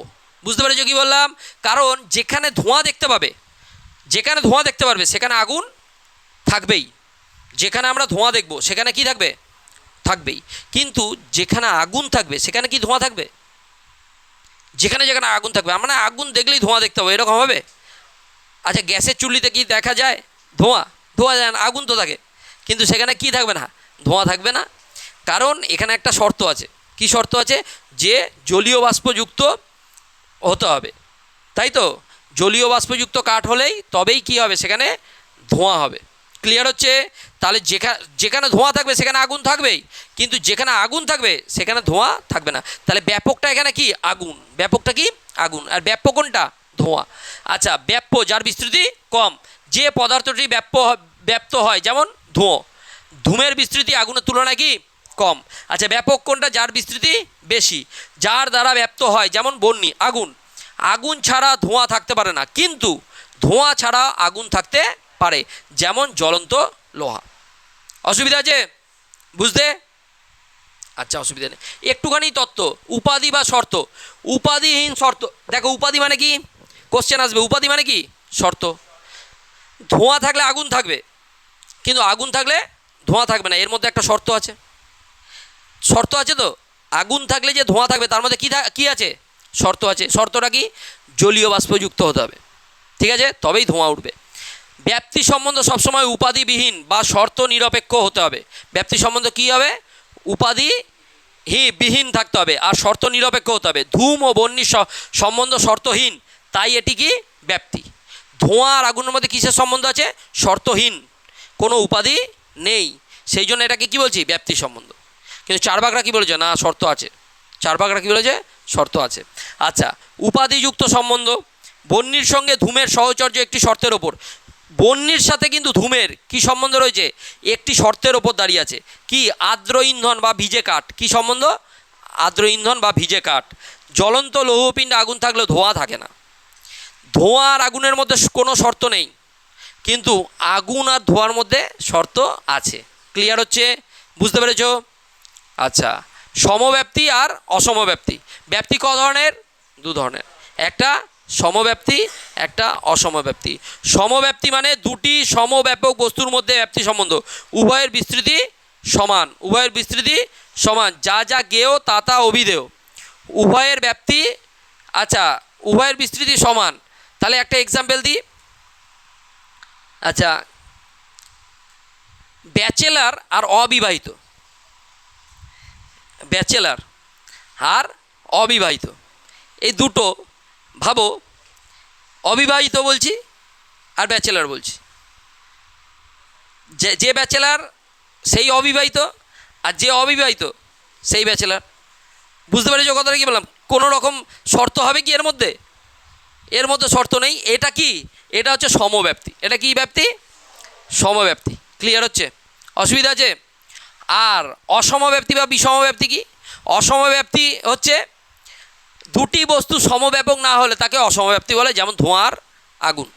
বুঝতে পেরেছো কি বললাম? কারণ যেখানে ধোঁয়া দেখতে পাবে, যেখানে ধোঁয়া দেখতে পারবে সেখানে আগুন থাকবেই। যেখানে আমরা ধোঁয়া দেখব সেখানে কি থাকবে, থাকবেই। কিন্তু যেখানে আগুন থাকবে সেখানে কি ধোঁয়া থাকবে? যেখানে যেখানে আগুন থাকবে, আমরা আগুন দেখলেই ধোঁয়া দেখতে হবে এরকম হবে? আচ্ছা, গ্যাসের চুল্লিতে কি দেখা যায় ধোঁয়া? ধোঁয়া যায় না, আগুন তো থাকে। কিন্তু সেখানে কি থাকবে না, ধোঁয়া থাকবে না। কারণ এখানে একটা শর্ত আছে। কি শর্ত আছে? যে জলীয় বাষ্পযুক্ত হতে হবে, তাই তো? জলীয় বাষ্পযুক্ত কাঠ হলেই তবেই কি হবে, সেখানে ধোঁয়া হবে। ক্লিয়ার হচ্ছে? তাহলে যেখানে ধোঁয়া থাকবে সেখানে আগুন থাকবেই, কিন্তু যেখানে আগুন থাকবে সেখানে ধোঁয়া থাকবে না। তাহলে ব্যাপকটা এখানে কি, আগুন। ব্যাপকটা কি, আগুন। আর ব্যাপ্য কোনটা, ধোঁয়া। আচ্ছা, ব্যাপ্য যার বিস্তৃতি কম, যে পদার্থটি ব্যাপ্ত হয়, যেমন ধূমের বিস্তৃতি আগুনের তুলনায় কি কম। আচ্ছা, ব্যাপক কোনটা, যার বিস্তৃতি বেশি, যার দ্বারা ব্যাপ্ত হয়, যেমন বহ্নি, আগুন। আগুন ছাড়া ধোঁয়া থাকতে পারে না, কিন্তু ধোঁয়া ছাড়া আগুন থাকতে পারে, যেমন জ্বলন্ত লোহা। অসুবিধা আছে বুঝতে? আচ্ছা, অসুবিধা নেই। একটুখানি তত্ত্ব, উপাধি বা শর্ত। উপাধিহীন শর্ত, দেখো উপাধি মানে কি, কোশ্চেন আসবে, উপাধি মানে কি, শর্ত। ধোঁয়া থাকলে আগুন থাকবে, কিন্তু আগুন থাকলে ধোঁয়া থাকবে না, এর মধ্যে একটা শর্ত আছে। শর্ত আছে তো, আগুন থাকলে যে ধোঁয়া থাকবে তার মধ্যে কি আছে, শর্ত আছে। শর্তটা কি, জলীয় বাষ্পযুক্ত হতে হবে, ঠিক আছে, তবেই ধোঁয়া উঠবে। ব্যাপ্তি সম্বন্ধ সবসময় উপাধিবিহীন বা শর্ত নিরপেক্ষ হতে হবে। ব্যাপ্তি সম্বন্ধ কী হবে, উপাধি বিহীন থাকতে হবে আর শর্ত নিরপেক্ষ হতে হবে। ধূম ও বহ্নির সম্বন্ধ শর্তহীন, তাই এটি কি ব্যাপ্তি। ধোঁয়া আর আগুনের মধ্যে কিসের সম্বন্ধ আছে, শর্তহীন, কোনো উপাধি নেই, সেই জন্য এটাকে কী বলছি, ব্যাপ্তি সম্বন্ধ। কিন্তু চারবাকরা কী বলেছে, না শর্ত আছে। চারবাকরা কী বলেছে, শর্ত আছে। আচ্ছা, উপাধিযুক্ত সম্বন্ধ। বহ্নির সঙ্গে ধূমের সহচর্য একটি শর্তের ওপর। বহ্নির সাথে কিন্তু ধূমের কি সম্বন্ধ রয়েছে, একটি শর্তের ওপর দাঁড়িয়ে আছে। কি, আর্দ্র ইন্ধন বা ভিজে কাঠ। কি সম্বন্ধ, আর্দ্র ইন্ধন বা ভিজে কাঠ। জ্বলন্ত লৌহপিণ্ডে আগুন থাকলেও ধোঁয়া থাকে না। ধোঁয়া আর আগুনের মধ্যে কোনো শর্ত নেই, কিন্তু আগুন আর ধোঁয়ার মধ্যে শর্ত আছে। ক্লিয়ার হচ্ছে, বুঝতে পেরেছ? আচ্ছা, সমব্যাপ্তি আর অসমব্যাপ্তি। ব্যাপ্তি ক ধরনের, দু ধরনের, একটা সমব্যাপ্তি, একটা অসমব্যাপ্তি। সমব্যাপ্তি মানে দুটি সমব্যাপক বস্তুর মধ্যে ব্যাপ্তি সম্বন্ধ, উভয়ের বিস্তৃতি সমান, উভয়ের বিস্তৃতি সমান, যা যা জ্ঞেয় তা তা অভিধেয়, উভয়ের ব্যাপ্তি। আচ্ছা, উভয়ের বিস্তৃতি সমান, তাহলে একটা এক্সাম্পল দিই। আচ্ছা, ব্যাচেলার আর অবিবাহিত, ব্যাচেলার আর অবিবাহিত, এই দুটো ভাবো, অবিবাহিত বলছি আর ব্যাচেলার বলছি। যে ব্যাচেলার সেই অবিবাহিত, আর যে অবিবাহিত সেই ব্যাচেলার। বুঝতে পেরেছো কথাটা কি বললাম? কোনো রকম শর্ত হবে কি এর মধ্যে? এর মধ্যে শর্ত নেই। এটা কি, এটা হচ্ছে সমব্যাপ্তি। এটা কি ব্যাপ্তি, সমব্যাপ্তি। ক্লিয়ার হচ্ছে, অসুবিধা আছে? আর অসমব্যাপ্তি বা বিষমব্যাপ্তি কি? অসমব্যাপ্তি হচ্ছে দুটি বস্তু সমব্যাপক না হলে তাকে অসমব্যাপ্তি বলে, যেমন ধোঁয়া আর আগুন।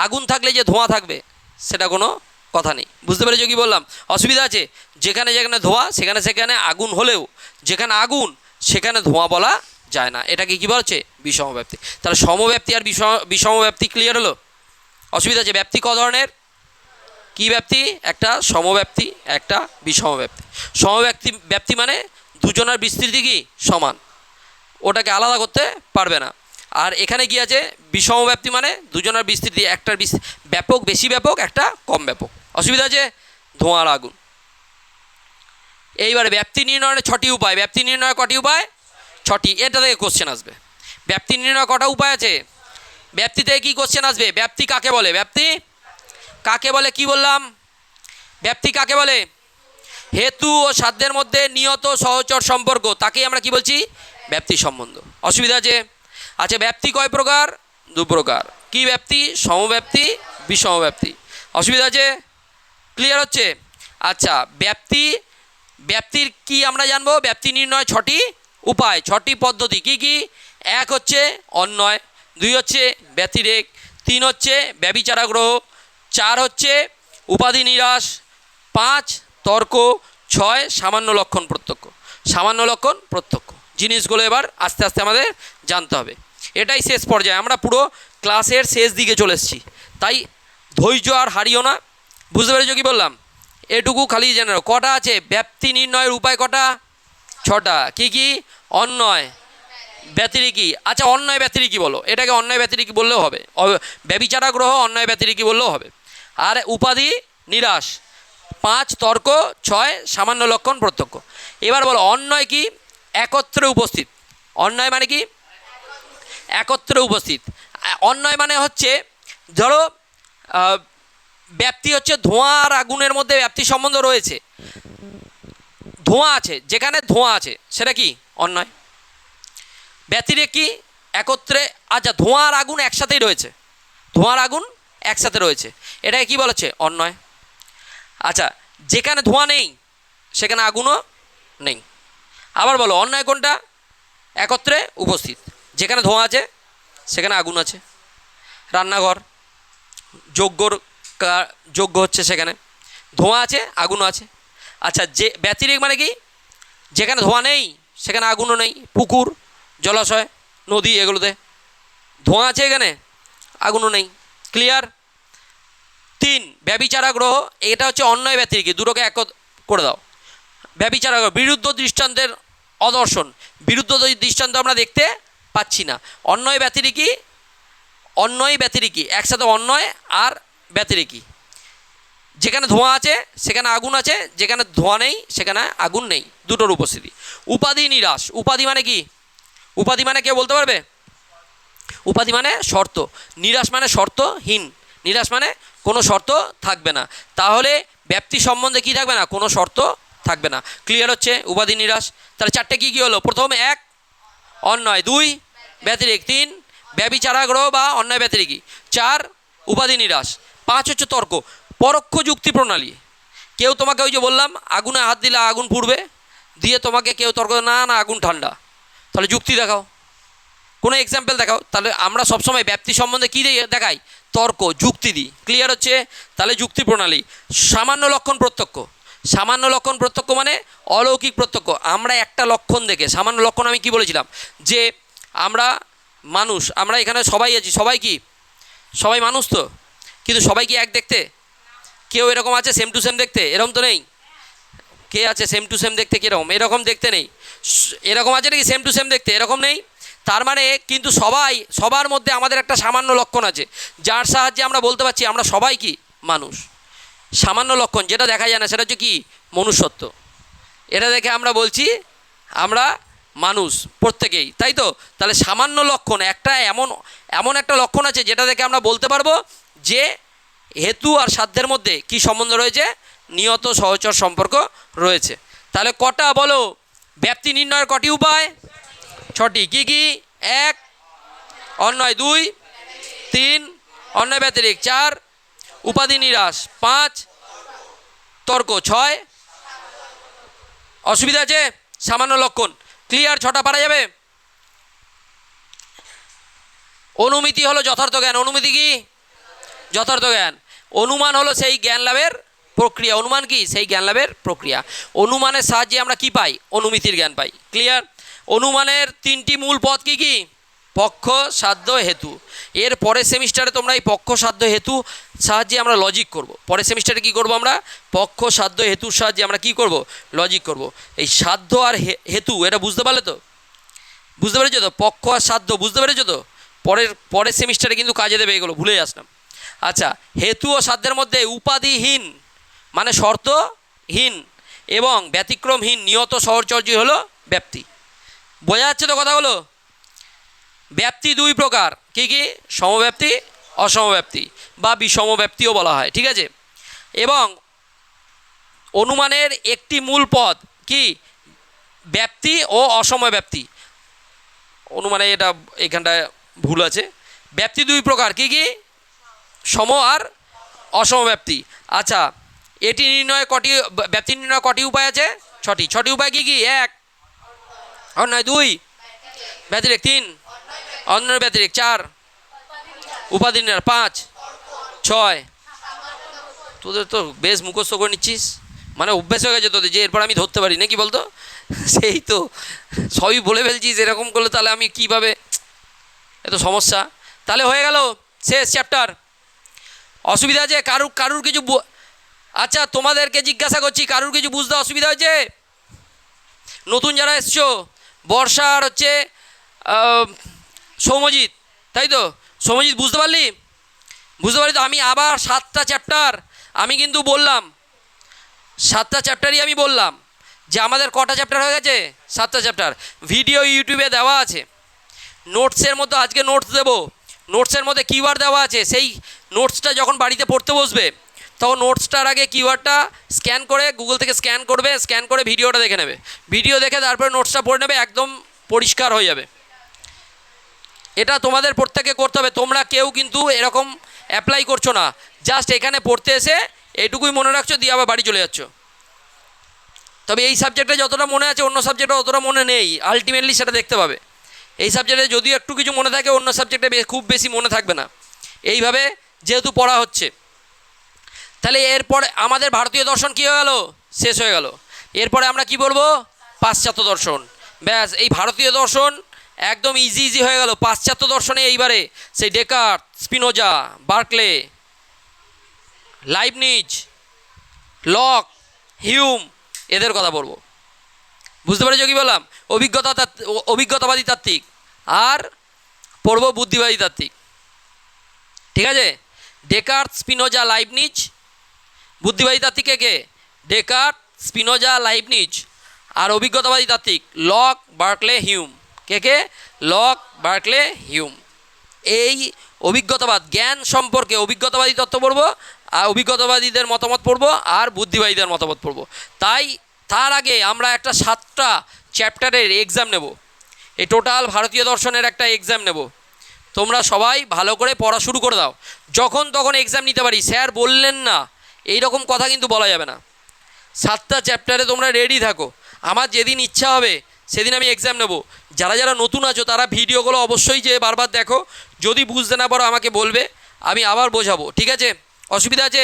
আগুন থাকলে যে ধোঁয়া থাকবে সেটা কোনো কথা নেই। বুঝতে পেরেছো কি বললাম? অসুবিধা আছে? যেখানে যেখানে ধোঁয়া সেখানে সেখানে আগুন হলেও যেখানে আগুন সেখানে ধোঁয়া বলা যায় না, এটাকে কী বলছে, বিষমব্যাপ্তি। তাহলে সমব্যাপ্তি আর বিষমব্যাপ্তি ক্লিয়ার হলো? অসুবিধা আছে? ব্যাপ্তি ক ধরনের, কী ব্যাপ্তি, একটা সমব্যাপ্তি, একটা বিষমব্যাপ্তি। ব্যাপ্তি মানে দুজনের বিস্তৃতি কি সমান, ওটাকে আলাদা করতে পারবে না। আর এখানে কি আছে, বিষমব্যাপ্তি মানে দুজনের বিস্তৃতি, একটার ব্যাপক বেশি ব্যাপক, একটা কম ব্যাপক। অসুবিধা আছে? ধোঁয়া আর আগুন। এইবারে ব্যাপ্তি নির্ণয়ের 6টি উপায়। ব্যাপ্তি নির্ণয়ের কটি উপায়, 6টি। এটা থেকে কোশ্চেন আসবে। ব্যাপ্তি নির্ণয় কটা উপায় আছে, ব্যাপ্তি থেকে কী কোশ্চেন আসবে, ব্যাপ্তি কাকে বলে, ব্যাপ্তি কাকে বলে, কি বললাম, ব্যাপ্তি কাকে বলে, হেতু ও সাধ্যের মধ্যে নিয়ত সহচর সম্পর্ক, তাকেই আমরা কি বলছি, ব্যাপ্তি সম্বন্ধ। অসুবিধা আছে? আচ্ছা, ব্যাপ্তি কয় প্রকার, 2 প্রকার। কি ব্যাপ্তি, সমব্যাপ্তি, বিষমব্যাপ্তি। অসুবিধা আছে? ক্লিয়ার হচ্ছে? আচ্ছা, ব্যাপ্তির কি আমরা জানবো, ব্যাপ্তি নির্ণয় 6টি উপায়, 6টি পদ্ধতি। কি কি? 1 হচ্ছে অন্বয়, 2 হচ্ছে ব্যতিরেক, 3 হচ্ছে ব্যভিচারাগ্রহ, 4 হচ্ছে উপাধি নিরাশ, 5 তর্ক, ছয় সামান্য লক্ষণ প্রত্যক্ষ। সামান্য লক্ষণ প্রত্যক্ষ জিনিসগুলো এবার আস্তে আস্তে আমাদের জানতে হবে। এটাই শেষ পর্যায়ে, আমরা পুরো ক্লাসের শেষ দিকে চলে এসেছি, তাই ধৈর্য আর হারিও না। বুঝতে পেরেছো কি বললাম? এটুকু খালি জেনে নাও। কটা আছে ব্যাপ্তি নির্ণয়ের উপায়? কটা? ছটা। কি কি? অন্যয়, ব্যতিরেকি। আচ্ছা, অন্যয় ব্যতিরেকি বলো, এটাকে অন্যয় ব্যতিরেকি বললেও হবে। ব্যভিচারা গ্রহ অন্যয় ব্যতিরেকি বললেও হবে। আর উপাধি নিরাশ, 5 তর্ক, 6 সামান্য লক্ষণ প্রত্যক্ষ। এবার বলো অন্যয় কি? একত্রে উপস্থিত। অন্যয় মানে কি? একত্রে উপস্থিত। অন্যয় মানে হচ্ছে, ধরো ব্যাপ্তি হচ্ছে ধোঁয়া আর আগুনের মধ্যে ব্যাপ্তি সম্বন্ধ রয়েছে। ধোঁয়া আছে, যেখানে ধোঁয়া আছে সেটা কি? অন্যয়। ব্যতিরেকি একত্রে, আচ্ছা ধোঁয়া আর আগুন একসাথেই রয়েছে, ধোঁয়া আর আগুন একসাথে রয়েছে, এটাকে কি বলেছে? অন্যয়। আচ্ছা, যেখানে ধোঁয়া নেই সেখানে আগুনও নেই। আবার বলো অন্যয় কোনটা? একত্রে উপস্থিত, যেখানে ধোঁয়া আছে সেখানে আগুন আছে। রান্নাঘর, যজ্ঞ হচ্ছে, সেখানে ধোঁয়া আছে আগুনও আছে। আচ্ছা, যে ব্যতিরেক মানে কি? যেখানে ধোঁয়া নেই সেখানে আগুনও নেই। পুকুর, জলাশয়, নদী, এগুলোতে ধোঁয়া আছে, এখানে আগুনও নেই। ক্লিয়ার? 3 ব্যভিচারা গ্রহ, এটা হচ্ছে অন্যয় ব্যতিরেকি, দুটোকে এক করে দাও। ব্যভিচারা গ্রহ, বিরুদ্ধ দৃষ্টান্তের অদর্শন, বিরুদ্ধ দৃষ্টান্ত আমরা দেখতে পাচ্ছি না। অন্যয় ব্যতিরেকি, অন্যয় ব্যতিরেকি একসাথে, অন্যয় আর ব্যতিরেকি। যেখানে ধোঁয়া আছে সেখানে আগুন আছে, যেখানে ধোঁয়া নেই সেখানে আগুন নেই, দুটোর উপস্থিতি। উপাধি নিরাশ, উপাধি মানে কি? উপাধি মানে কেউ বলতে পারবে? উপাধি মানে শর্ত, নিরাশ মানে শর্তহীন, নিরাশ মানে কোনো শর্ত থাকবে না। তাহলে ব্যাপ্তি সম্বন্ধে কি থাকবে না? কোনো শর্ত থাকবে না। ক্লিয়ার হচ্ছে? উপাধি নিরাশ। তাহলে 4টে কী কী হলো? প্রথম 1 অন্যয়, 2 ব্যতিরেক, 3 ব্যভিচারা গ্রহ বা অন্যয় ব্যতিরেকি, 4 উপাধি নিরাশ, 5 হচ্ছে তর্ক, পরোক্ষ যুক্তি প্রণালী। কেউ তোমাকে, ওই যে বললাম আগুনে হাত দিলে আগুন পুড়বে, দিয়ে তোমাকে কেউ তর্ক, না না আগুন ঠান্ডা, তাহলে যুক্তি দেখাও, কোনো এক্সাম্পল দেখাও। তাহলে আমরা সবসময় ব্যাপ্তি সম্বন্ধে কী দেখাই? তর্ক, যুক্তি দিই। ক্লিয়ার হচ্ছে? তাহলে যুক্তি প্রণালী। সামান্য লক্ষণ প্রত্যক্ষ, সামান্য লক্ষণ প্রত্যক্ষ মানে অলৌকিক প্রত্যক্ষ। আমরা একটা লক্ষণ দেখে, সামান্য লক্ষণ আমি কি বলেছিলাম? যে আমরা মানুষ, আমরা এখানে সবাই আছি, সবাই কি? সবাই মানুষ তো, কিন্তু সবাই কি এক দেখতে? কেউ এরকম আছে সেম টু সেম দেখতে? এরকম তো নেই। কে আছে সেম টু সেম দেখতে? কীরকম? এরকম দেখতে নেই। এরকম আছে নাকি সেম টু সেম দেখতে? এরকম নেই। তার মানে কিন্তু সবার মধ্যে আমাদের একটা সামান্য লক্ষণ আছে, যার সাহায্যে আমরা বলতে পারছি আমরা সবাই কি? মানুষ। সামান্য লক্ষণ যেটা দেখা যায় না, সেটা হচ্ছে কি? মনুষ্যত্ব। এটা দেখে আমরা বলছি আমরা মানুষ প্রত্যেকেই, তাই তো? তাহলে সামান্য লক্ষণ একটা এমন একটা লক্ষণ আছে যেটা দেখে আমরা বলতে পারবো যে হেতু আর সাধ্যের মধ্যে কি সম্বন্ধ রয়েছে? নিয়ত সহচর সম্পর্ক রয়েছে। তাহলে কটা বলো? ব্যাপ্তি নির্ণয়ের কটি উপায়? 6টি। কি কি? 1 অন্যয়, 2 3 অন্যয় ব্যতিরেক, 4 উপাধি নিরাশ, 5 তর্ক, 6 অসুবিধা আছে? সামান্য লক্ষণ। ক্লিয়ার? 6টা পারা যাবে? অনুমিতি হলো যথার্থ জ্ঞান। অনুমিতি কি? যথার্থ জ্ঞান। অনুমান হলো সেই জ্ঞান লাভের প্রক্রিয়া। অনুমান কি? সেই জ্ঞান লাভের প্রক্রিয়া। অনুমানের সাহায্যে আমরা কি পাই? অনুমিতির জ্ঞান পাই। ক্লিয়ার? অনুমানের 3টি মূল পদ কি কি? পক্ষ, সাধ্য, হেতু। এর পরের সেমিস্টারে তোমরা এই পক্ষ, সাধ্য, হেতু সাহায্যে আমরা লজিক করব। পরের সেমিস্টারে কি করব? আমরা পক্ষ, সাধ্য, হেতুর সাহায্যে আমরা কি করব? লজিক করব। এই সাধ্য আর হেতু, এটা বুঝতে পারলে তো? বুঝতে পেরেছো তো? পক্ষ আর সাধ্য বুঝতে পেরেছো তো? পরের সেমিস্টারে কিন্তু কাজে দেবে, এগুলো ভুলে যাস না। আচ্ছা, হেতু ও সাধ্যের মধ্যে উপাধিহীন মানে শর্তহীন এবং ব্যতিক্রমহীন নিয়ত সহচর্য হলো ব্যাপ্তি। বোঝা যাচ্ছে তো কথাগুলো? ব্যাপ্তি 2 প্রকার। কি কি? সমব্যাপ্তি, অসমব্যাপ্তি বা বিষমব্যাপ্তিও বলা হয়। ঠিক আছে? এবং অনুমানের একটি মূল পদ কি? ব্যাপ্তি ও অসময় ব্যাপ্তি। অনুমানে এটা এখানটায় ভুল আছে। ব্যাপ্তি 2 প্রকার। কি কি? সম আর অসমব্যাপ্তি। আচ্ছা, এটি নির্ণয় কটি, ব্যাপ্তি নির্ণয় কটি উপায় আছে? 6টি। 6টি উপায় কি কি? 1 অন্যয়, 2 ব্যতিরেক, 3 অন্যের ব্যতিরেক, 4 উপাধি নির্ণয়, 5 6। তোদের তো বেশ মুখস্থ করে নিচ্ছিস, মানে অভ্যেস হয়ে গেছে তোদের যে এরপর আমি ধরতে পারি না কি বলতো সেই তো সবই বলে ফেলছিস এরকম করলে তাহলে আমি কীভাবে এত সমস্যা তাহলে হয়ে গেল শেষ চ্যাপ্টার অসুবিধা আছে কারুর কিছু আচ্ছা তোমাদেরকে জিজ্ঞাসা করছি কারুর কিছু বুঝতে অসুবিধা হয়েছে নতুন যারা এসছো বর্ষা আর হচ্ছে সৌমজিৎ তাই তো সৌমজিৎ বুঝতে পারলি তো আমি আবার 7টা চ্যাপ্টার আমি কিন্তু বললাম 7টা চ্যাপ্টারই আমি বললাম যে আমাদের কটা চ্যাপ্টার হয়ে গেছে 7টা চ্যাপ্টার ভিডিও ইউটিউবে দেওয়া আছে নোটসের মধ্যে আজকে নোটস দেবো নোটসের মধ্যে কিওয়ার্ড দেওয়া আছে সেই নোটসটা যখন বাড়িতে পড়তে বসবে তখন নোটসটার আগে কিওয়ার্ডটা স্ক্যান করে গুগল থেকে স্ক্যান করবে স্ক্যান করে ভিডিওটা দেখে নেবে ভিডিও দেখে তারপরে নোটসটা পড়ে নেবে একদম পরিষ্কার হয়ে যাবে এটা তোমাদের প্রত্যেকে করতে হবে তোমরা কেউ কিন্তু এরকম অ্যাপ্লাই করছো না জাস্ট এখানে পড়তে এসে এইটুকুই মনে রাখছো দিয়ে আবার বাড়ি চলে যাচ্ছ তবে এই সাবজেক্টে যতটা মনে আছে অন্য সাবজেক্টে অতটা মনে নেই আলটিমেটলি সেটা দেখতে পাবে এই সাবজেক্টে যদিও একটু কিছু মনে থাকে অন্য সাবজেক্টে খুব বেশি মনে থাকবে না এইভাবে যেহেতু পড়া হচ্ছে তাহলে এরপরে আমাদের ভারতীয় দর্শন কী হয়ে গেল শেষ হয়ে গেল এরপরে আমরা কি বলবো পাশ্চাত্য দর্শন ব্যাস এই ভারতীয় দর্শন একদম ইজি হয়ে গেল পাশ্চাত্য দর্শনে এইবারে সেই Descartes Spinoza Berkeley Leibniz lock Hume এদের কথা বলবো বুঝতে পেরেছো কি বললাম অভিজ্ঞতাবাদী তাত্ত্বিক আর পড়বো বুদ্ধিবাদী তাত্ত্বিক ঠিক আছে ডেকার্ট স্পিনোজা লাইবনিজ বুদ্ধিবাদী তাত্ত্বিক কে ডেকার্ট স্পিনোজা লাইবনিজ আর অভিজ্ঞতাবাদী তাত্ত্বিক লক বার্কলে হিউম কে লক বার্কলে হিউম এই অভিজ্ঞতাবাদ জ্ঞান সম্পর্কে অভিজ্ঞতাবাদী তত্ত্ব পড়বো আর অভিজ্ঞতাবাদীদের মতামত পড়বো আর বুদ্ধিবাদীদের মতামত পড়বো তাই তার আগে আমরা একটা 7টা চ্যাপ্টারের এক্সাম নেব এই টোটাল ভারতীয় দর্শনের একটা এক্সাম নেব তোমরা সবাই ভালো করে পড়া শুরু করে দাও যখন তখন এক্সাম নিতে পারি স্যার বললেন না এই রকম কথা কিন্তু বলা যাবে না 7টা চ্যাপ্টারে তোমরা রেডি থাকো আমার যেদিন ইচ্ছা হবে সেদিন আমি এক্সাম নেব যারা যারা নতুন আছো তারা ভিডিওগুলো অবশ্যই যে বারবার দেখো যদি বুঝতে না পারো আমাকে বলবে আমি আবার বোঝাবো ঠিক আছে অসুবিধা আছে